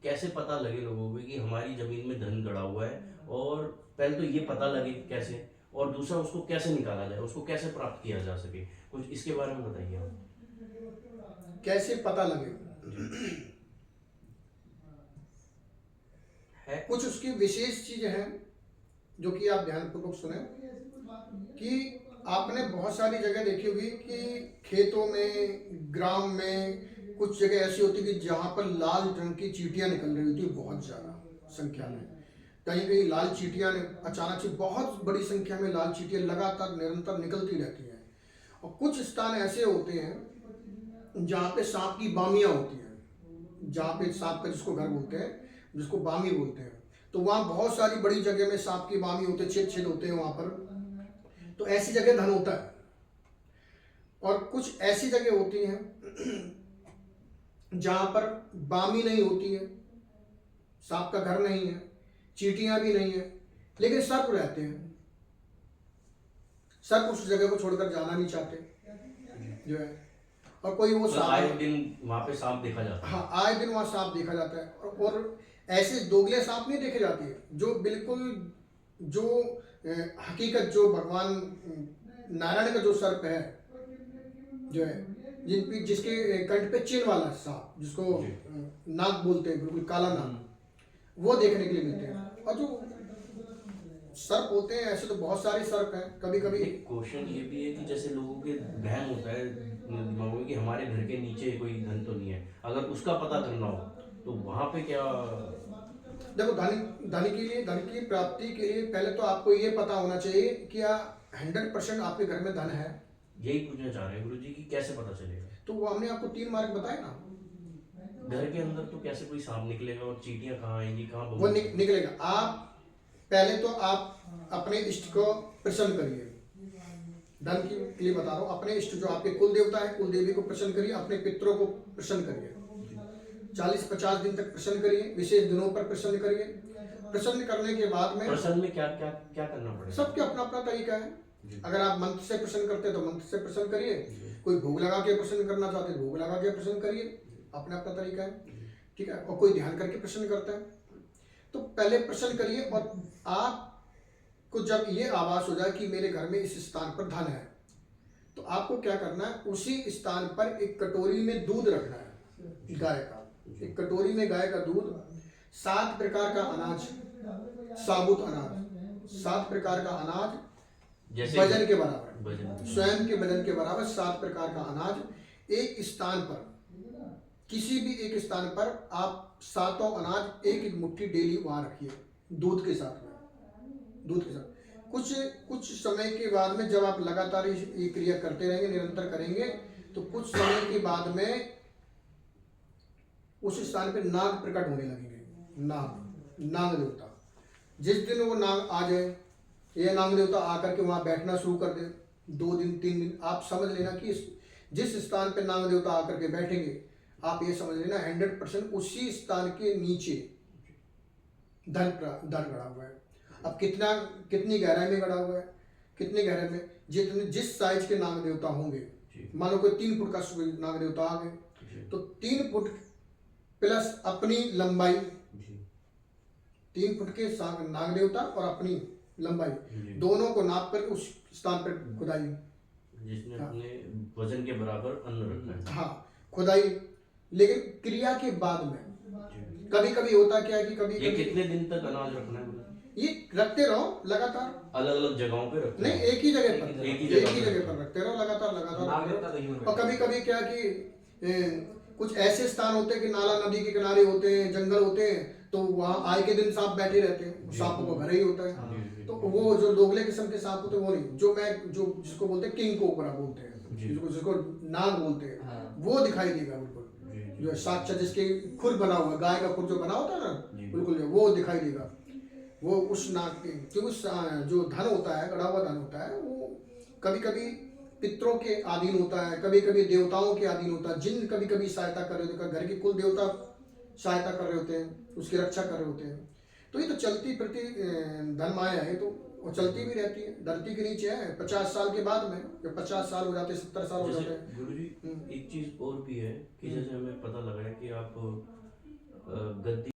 कैसे पता लगे लोगों को कि हमारी जमीन में धन गड़ा हुआ है? और पहले तो ये पता लगे कि कैसे, और दूसरा उसको कैसे निकाला जाए, उसको कैसे प्राप्त किया जा सके, कुछ इसके बारे में बताइए आप। कैसे पता लगे? जी। है कुछ कुछ। उसकी विशेष चीजें हैं जो कि आप ध्यानपूर्वक सुने, कि आपने बहुत सारी जगह देखी होगी कि खेतों में, ग्राम में कुछ जगह ऐसी होती कि जहां पर लाल रंग की चींटियां निकल रही होती, बहुत ज्यादा संख्या में। कहीं कहीं लाल चींटियां अचानक से बहुत बड़ी संख्या में लाल चींटियां लगातार निरंतर निकलती रहती हैं। और कुछ स्थान ऐसे होते हैं जहाँ पे सांप की बामियां होती हैं, जहाँ पे सांप का जिसको घर बोलते हैं, जिसको बामी बोलते हैं, तो वहाँ बहुत सारी बड़ी जगह में सांप की बामी होते हैं, छेद छेद होते हैं वहाँ पर। तो ऐसी जगह धन होता है। और कुछ ऐसी जगह होती हैं जहाँ पर बामी नहीं होती है, सांप का घर नहीं है, चींटियां भी नहीं है, लेकिन सर्प रहते हैं। सर्प उस जगह को छोड़कर जाना नहीं चाहते जो है। और कोई वो तो सांप, आए दिन वहां पे सांप देखा जाता है। हाँ, आए दिन वहाँ सांप देखा जाता है। और ऐसे दोगले सांप नहीं देखे जाते हैं जो बिल्कुल, जो हकीकत, जो भगवान नारायण का जो सर्प है जो है, जिसके कंठ पे चिन्ह वाला सांप, जिसको जी। नाग बोलते हैं, बिल्कुल काला नाग, वो देखने के लिए मिलते हैं। और जो सर्प होते हैं ऐसे तो बहुत सारे सर्प हैं। कभी कभी एक क्वेश्चन ये भी है कि जैसे लोगों के वहम होता है दिमाग में कि हमारे घर के नीचे कोई धन तो नहीं है, अगर उसका पता करना हो तो वहां पे क्या? देखो, धन के लिए, धन की प्राप्ति के लिए पहले तो आपको ये पता होना चाहिए कि 100% आपके घर में धन है। यही पूछना चाह रहे हैं गुरु जी कि कैसे पता चलेगा? तो वो हमने आपको 3 मार्ग बताए ना। घर के अंदर तो कैसे कोई सांप निकलेगा, और चींटियां कहाँ आएंगी, कहाँ वो बबूल? निकलेगा। आप पहले तो आप अपने इष्ट को प्रसन्न करिए। धन के लिए बता रहा हूँ, अपने इष्ट जो आपके कुल देवता है, कुल देवी को प्रसन्न करिए, अपने पितरों को प्रसन्न करिए। 40-50 दिन तक प्रसन्न करिए, विशेष दिनों पर प्रसन्न करिए। प्रसन्न करने के बाद में प्रसन्न में क्या क्या क्या करना पड़ेगा? सबके अपना अपना तरीका है। जी। अगर आप मंत्र से प्रसन्न करते हैं तो मंत्र से प्रसन्न करिए, जी। कोई भोग लगा के प्रसन्न करना चाहते हैं भोग लगा के प्रसन्न करिए, अपना अपना तरीका है। ठीक है। और कोई ध्यान करके प्रसन्न करता है, तो पहले प्रसन्न करिए। और आपको जब ये आभास हो जाए कि मेरे घर में इस स्थान पर धन है, तो आपको क्या करना है, उसी स्थान पर एक कटोरी में दूध रखना है, गाय का। एक कटोरी में गाय का दूध, 7 प्रकार का अनाज, साबुत अनाज, 7 प्रकार का अनाज, जैसे वजन के बराबर, वजन। स्वयं के वजन के बराबर 7 प्रकार का अनाज एक स्थान पर, किसी भी एक स्थान पर आप 7 अनाज एक एक मुट्ठी डेली वहां रखिए, दूध के साथ में, दूध के साथ। कुछ समय के बाद में जब आप लगातार ये क्रिया करते रहेंगे, निरंतर करेंगे, तो कुछ समय के बाद में उस स्थान पे नाग प्रकट होने लगेंगे। नाग देवता, जिस दिन वो नाग आ जाए, ये नाग देवता आकर के वहां बैठना शुरू कर दे, 2 दिन 3 दिन, आप समझ लेना कि जिस स्थान पे नाग देवता आकर के बैठेंगे, आप ये समझ लेना 100% उसी स्थान के नीचे धन गड़ा हुआ है। अब कितनी गहराई में गड़ा हुआ है, कितनी गहराई में, जिस साइज के नाग देवता होंगे, मान लो कोई 3 फुट का नाग देवता आ गए, तो 3 फुट प्लस अपनी लंबाई, 3 फुट के नाग देवता और अपनी लंबाई, दोनों को नाप कर उस स्थान पर खुदाई, जिसने अपने वजन के बराबर अन्न रखा है। हाँ, खुदाई। लेकिन क्रिया के बाद में कभी कभी होता क्या है कि कभी ये कितने दिन तक अनाज रखना है? ये रखते रहो लगातार, अलग अलग जगहों पे रखते नहीं, हैं? एक ही जगह पर, एक ही जगह पर रखते रहो, लगातार लगातार। और कभी कभी क्या कि कुछ ऐसे स्थान होते हैं कि नाला नदी के किनारे होते हैं, जंगल होते हैं, तो वहाँ आए के दिन सांप बैठे रहते हैं, सांपों को घर ही होता है। तो वो जो दोगले किस्म के सांप होते हैं वो नहीं, जो जिसको बोलते हैं किंग कोबरा बोलते हैं, जिसको नाग बोलते हैं, वो दिखाई देगा बिल्कुल, जो है साक्षात, जिसके खुर बना हुआ, गाय का खुर जो बना होता है ना, बिल्कुल वो दिखाई देगा। वो उस नाग के, क्योंकि जो धन होता है, गड़ा हुआ धन होता है, वो कभी कभी पितरों के अधीन होता है, कभी कभी देवताओं के अधीन होता है, जिन कभी कभी सहायता कर रहे होते हैं, घर के कुल देवता सहायता कर रहे होते हैं, उसकी रक्षा कर रहे होते हैं। तो ये तो चलती प्रति धन माया है, तो वो चलती भी रहती है, धरती के नीचे है। 50 साल के बाद में, जब 50 साल हो जाते हैं, 70 साल हो जाते हैं। गुरुजी, एक चीज और भी है कि जैसे हमें पता लगा है कि आप गद्दी